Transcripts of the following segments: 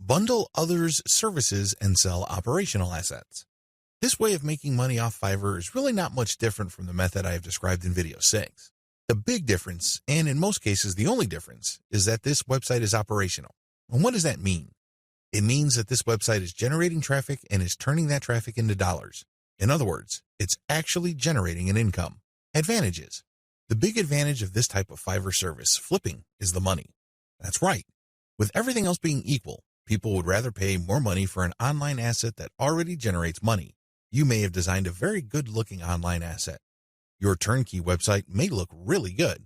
Bundle others' services and sell operational assets. This way of making money off Fiverr is really not much different from the method I have described in video 6. The big difference, and in most cases the only difference, is that this website is operational. And what does that mean? It means that this website is generating traffic and is turning that traffic into dollars. In other words, it's actually generating an income. Advantages. The big advantage of this type of Fiverr service, flipping, is the money. That's right. With everything else being equal, people would rather pay more money for an online asset that already generates money. You may have designed a very good-looking online asset. Your turnkey website may look really good.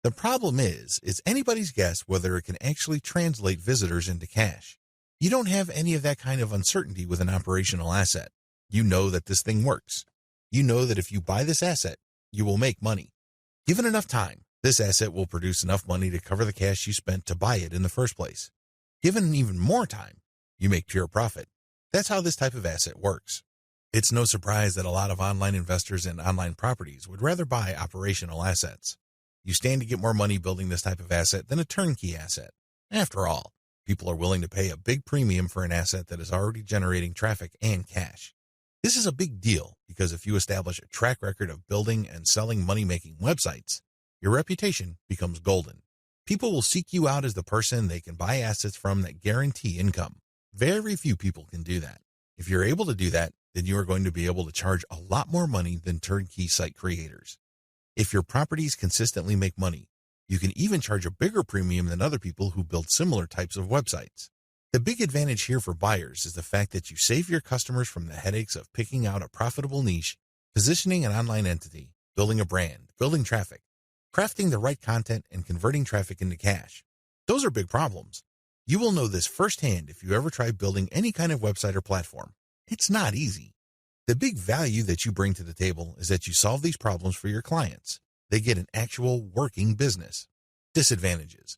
The problem is, it's anybody's guess whether it can actually translate visitors into cash. You don't have any of that kind of uncertainty with an operational asset. You know that this thing works. You know that if you buy this asset, you will make money. Given enough time, this asset will produce enough money to cover the cash you spent to buy it in the first place. Given even more time, you make pure profit. That's how this type of asset works. It's no surprise that a lot of online investors in online properties would rather buy operational assets. You stand to get more money building this type of asset than a turnkey asset. After all, people are willing to pay a big premium for an asset that is already generating traffic and cash. This is a big deal because if you establish a track record of building and selling money-making websites, your reputation becomes golden. People will seek you out as the person they can buy assets from that guarantee income. Very few people can do that. If you're able to do that, then you are going to be able to charge a lot more money than turnkey site creators. If your properties consistently make money, you can even charge a bigger premium than other people who build similar types of websites. The big advantage here for buyers is the fact that you save your customers from the headaches of picking out a profitable niche, positioning an online entity, building a brand, building traffic, crafting the right content, and converting traffic into cash. Those are big problems. You will know this firsthand if you ever try building any kind of website or platform. It's not easy. The big value that you bring to the table is that you solve these problems for your clients. They get an actual working business. Disadvantages.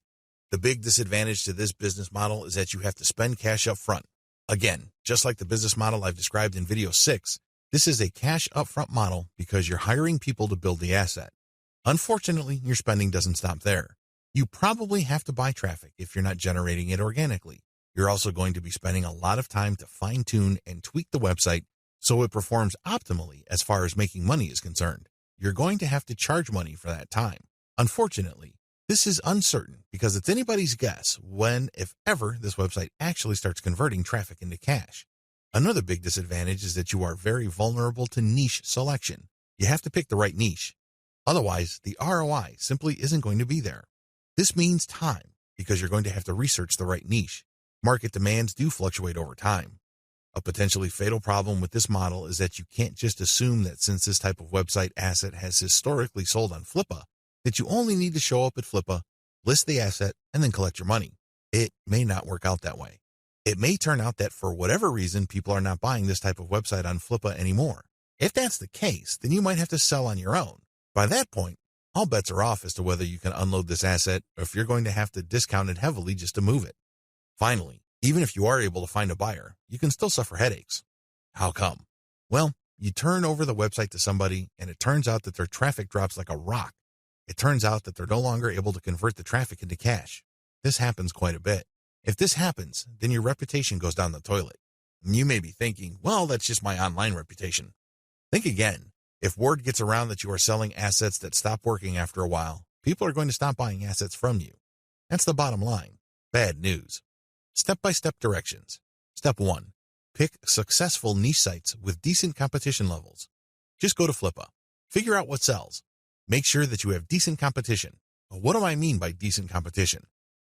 The big disadvantage to this business model is that you have to spend cash up front. Again, just like the business model I've described in video 6, this is a cash upfront model because you're hiring people to build the asset. Unfortunately, your spending doesn't stop there. You probably have to buy traffic if you're not generating it organically. You're also going to be spending a lot of time to fine-tune and tweak the website so it performs optimally as far as making money is concerned. You're going to have to charge money for that time. Unfortunately, this is uncertain because it's anybody's guess when, if ever, this website actually starts converting traffic into cash. Another big disadvantage is that you are very vulnerable to niche selection. You have to pick the right niche. Otherwise, the ROI simply isn't going to be there. This means time because you're going to have to research the right niche. Market demands do fluctuate over time. A potentially fatal problem with this model is that you can't just assume that since this type of website asset has historically sold on Flippa, that you only need to show up at Flippa, list the asset, and then collect your money. It may not work out that way. It may turn out that for whatever reason, people are not buying this type of website on Flippa anymore. If that's the case, then you might have to sell on your own. By that point, all bets are off as to whether you can unload this asset or if you're going to have to discount it heavily just to move it. Finally, even if you are able to find a buyer, you can still suffer headaches. How come? Well, you turn over the website to somebody and it turns out that their traffic drops like a rock. It turns out that they're no longer able to convert the traffic into cash. This happens quite a bit. If this happens, then your reputation goes down the toilet. And you may be thinking, well, that's just my online reputation. Think again. If word gets around that you are selling assets that stop working after a while, people are going to stop buying assets from you. That's the bottom line. Bad news. Step-by-step directions. Step 1. Pick successful niche sites with decent competition levels. Just go to Flippa. Figure out what sells. Make sure that you have decent competition. What do I mean by decent competition?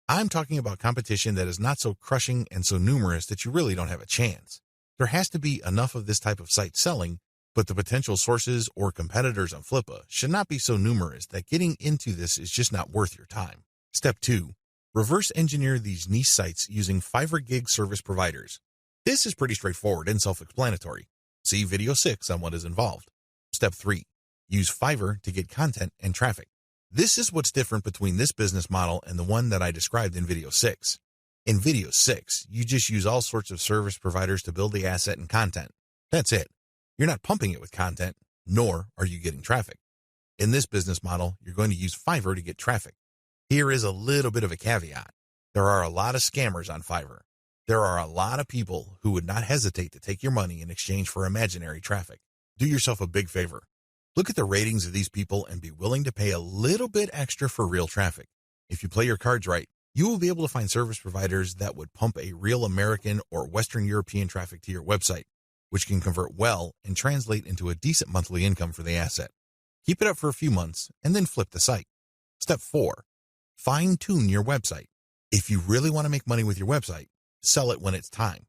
I'm talking about competition that is not so crushing and so numerous that you really don't have a chance. There has to be enough of this type of site selling, but the potential sources or competitors on Flippa should not be so numerous that getting into this is just not worth your time. Step 2. Reverse engineer these niche sites using Fiverr gig service providers. This is pretty straightforward and self-explanatory. See video 6 on what is involved. Step 3. Use Fiverr to get content and traffic. This is what's different between this business model and the one that I described in video 6. In video 6, you just use all sorts of service providers to build the asset and content. That's it. You're not pumping it with content, nor are you getting traffic. In this business model, you're going to use Fiverr to get traffic. Here is a little bit of a caveat. There are a lot of scammers on Fiverr. There are a lot of people who would not hesitate to take your money in exchange for imaginary traffic. Do yourself a big favor. Look at the ratings of these people and be willing to pay a little bit extra for real traffic. If you play your cards right, you will be able to find service providers that would pump a real American or Western European traffic to your website, which can convert well and translate into a decent monthly income for the asset. Keep it up for a few months and then flip the site. Step 4. Fine-tune your website. If you really want to make money with your website, sell it when it's time.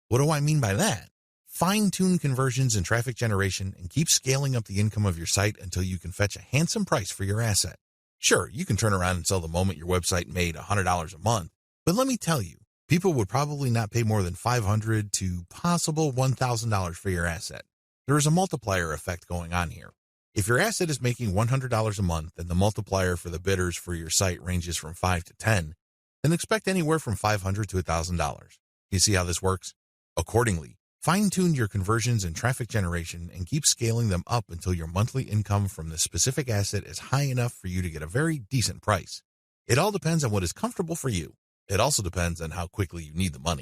What do I mean by that? Fine-tune conversions and traffic generation and keep scaling up the income of your site until you can fetch a handsome price for your asset. Sure, you can turn around and sell the moment your website made $100 a month, but let me tell you, people would probably not pay more than $500 to possible $1,000 for your asset. There is a multiplier effect going on here. If your asset is making $100 a month and the multiplier for the bidders for your site ranges from 5 to 10, then expect anywhere from $500 to $1,000. You see how this works? Accordingly, fine-tune your conversions and traffic generation and keep scaling them up until your monthly income from the specific asset is high enough for you to get a very decent price. It all depends on what is comfortable for you. It also depends on how quickly you need the money.